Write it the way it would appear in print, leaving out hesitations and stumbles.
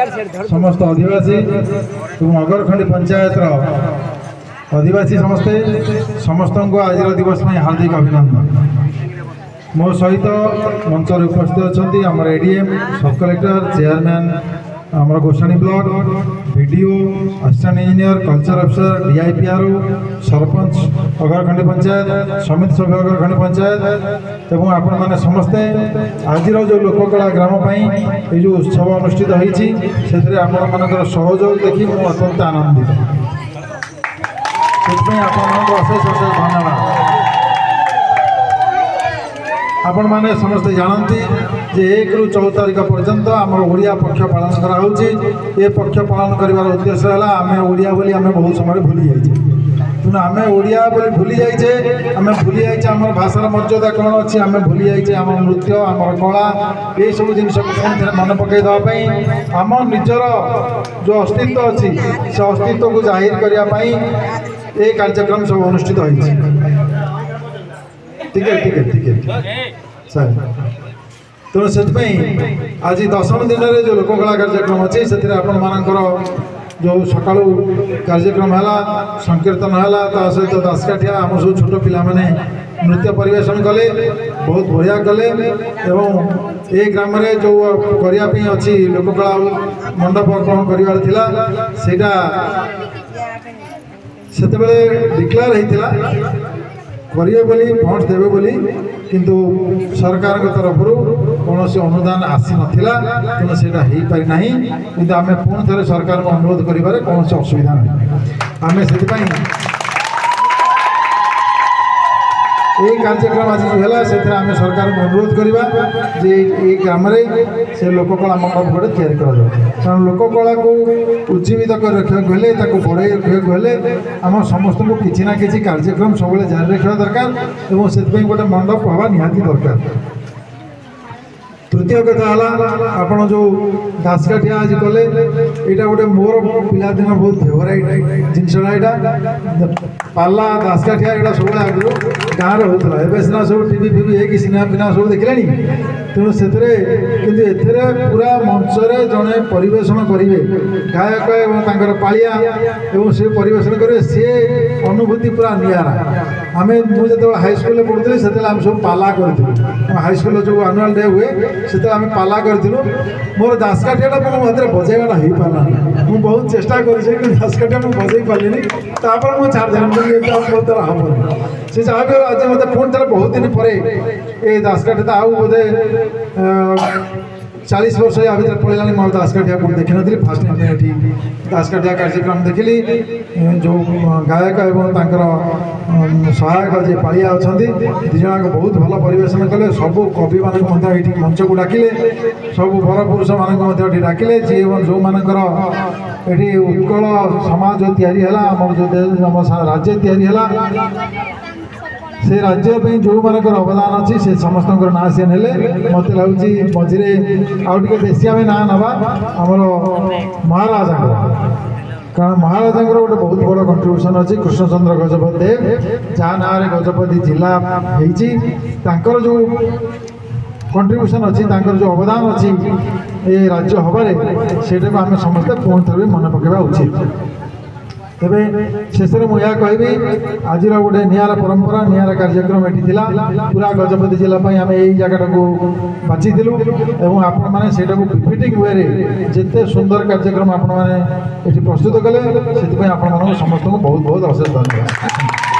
समस्त आदिवासी अगरखंडी पंचायत आदिवासी समस्ते समस्त को आज दिवस में हार्दिक अभिनंदन। मो सहित मंच उपस्थित अच्छा आम एडीएम सब कलेक्टर चेयरमैन आमर Gosani block BDO assistant engineer culture officer DIPR sarpanch Agarkhandi panchayat samiti सभ्य अगरखंडी पंचायत एवं आपण मैंने समस्ते आज जो लोककला ग्राम ये जो उत्सव अनुष्ठित होती सहयोग देखी मुझे अत्यंत आनंदित से अशेष अशेष धन्यवाद। आपण मैंने समस्ते जानती जे 1 ରୁ 14 तारीख पर्यंत आमर ओडिया पक्ष पालन कराऊँगी। ये पक्ष पालन कर उद्देश्य है आम ओडिया बोली आम बहुत समय भूली जाइए तेणु आम ओडिया बोली भूली जाइए आम भूली जाइए आम भाषार मर्यादा कौन अच्छी आम भूली जाइए आम नृत्य आम कला ये सब जिनस मन पकईदेवाई आम निजर जो अस्तित्व अच्छी से अस्तित्व को जाहिर करने ये कार्यक्रम सब अनुष्ठित होती। ठीक है ठीक है ठीक है सर तेणु से आज 10 दिन में जो लोककला कार्यक्रम अच्छे से आपण मानकर जो सका कार्यक्रम है संकीर्तन है सहित दासकाठिया आम सब छोट पिला माने नृत्य परिवेशन कले बहुत बढ़िया कले एवं ये ग्राम में जो करने अच्छी लोककला मंडप अर्पण करार से डिक्लेयर होता करिए बोली फंड देवे बोली किंतु सरकार के तरफ कौन अनुदान आसी नाला तेणु से हो पारिना कि आम पुणी थे सरकार को अनुरोध कर कौन असुविधा नहीं आम से ये कार्यक्रम आज जो है से आम सरकार को अनुरोध करवा जे ये ग्राम से लोककला मंडप गोटे तैयारी कारण लोककला को उज्जीवित कर रखा बढ़े रखा आम समस्त को किसी ना किसी कार्यक्रम सब जारी रखा दरकार और से गोटे मंडप हवा निहाती दरकार। तृतीय कथा है आपड़ जो दासकाठिया आज कले यहाँ गोटे मोर पिलादिन बहुत फेवराइट जिनसा यहाँ पाला दासकाठिया यहाँ सब आगु गाँव में होता है सीना सब टीवी फिवी है सिनेमा फिनेमा सब देखिले तेणु से पूरा मंच जड़े परिवेशन करेंगे गायक एवं पालिया एवं से परिवेशन करेंगे सी अनुभूति पूरा निरा आम मुझे हाईस्कल पढ़ुली से सब पाला करूँ हाईस्कल जो आनुआल डे हुए से आम पाला करूँ मोर दासकाठिया मो हाथ बजेगा हो पारा मुझे बहुत चेष्टा कर दासकाठिया मुझे बजे पारे तापर मुझे छाड़ी बहुत तरह हम से जहाँ भी आज मत पुणी थे बहुत दिन पर ये दासकाठिया आउ बोधे 40 वर्ष या भर पड़ेगा मैं दासकाठिया को देखी नी फास्ट टाइम ये दासकाठिया कार्यक्रम देखिली जो गायक एवं सहायक जे पालिया अच्छा दिज बहुत भल परिवेशन कले सब कवि मान मंच को डाकिले सब वर पुरुष मान डाकिले जी जो मानकर ये उत्कल समाज जो या जो राज्य या से राज्य जो मानकर अवदान अच्छी से समस्त ना सी ने मत लगुच मझे आउे बेसी आम ना ना आमर महाराजा कारण महाराजा गोटे बहुत बड़ कंट्रीब्यूशन अच्छी कृष्णचंद्र गजपति देव जहाँ ना गजपति जिला होकर जो कंट्रीब्यूशन अच्छी जो अवदान अच्छी ये राज्य हबारे से आम समस्ते पुणी थे मन पकेवा उचित। तेरे शेष में मुझे कहबी आज गोटे निरा परंपरा निरा कार्यक्रम ये पूरा गजपति जिलापाई आम यही जगह को बाचिलु और आपण मैंने विपिटिंग वे जिते सुंदर कार्यक्रम आपण मैंने प्रस्तुत कले से समस्त को बहुत बहुत अशेष धन्यवाद।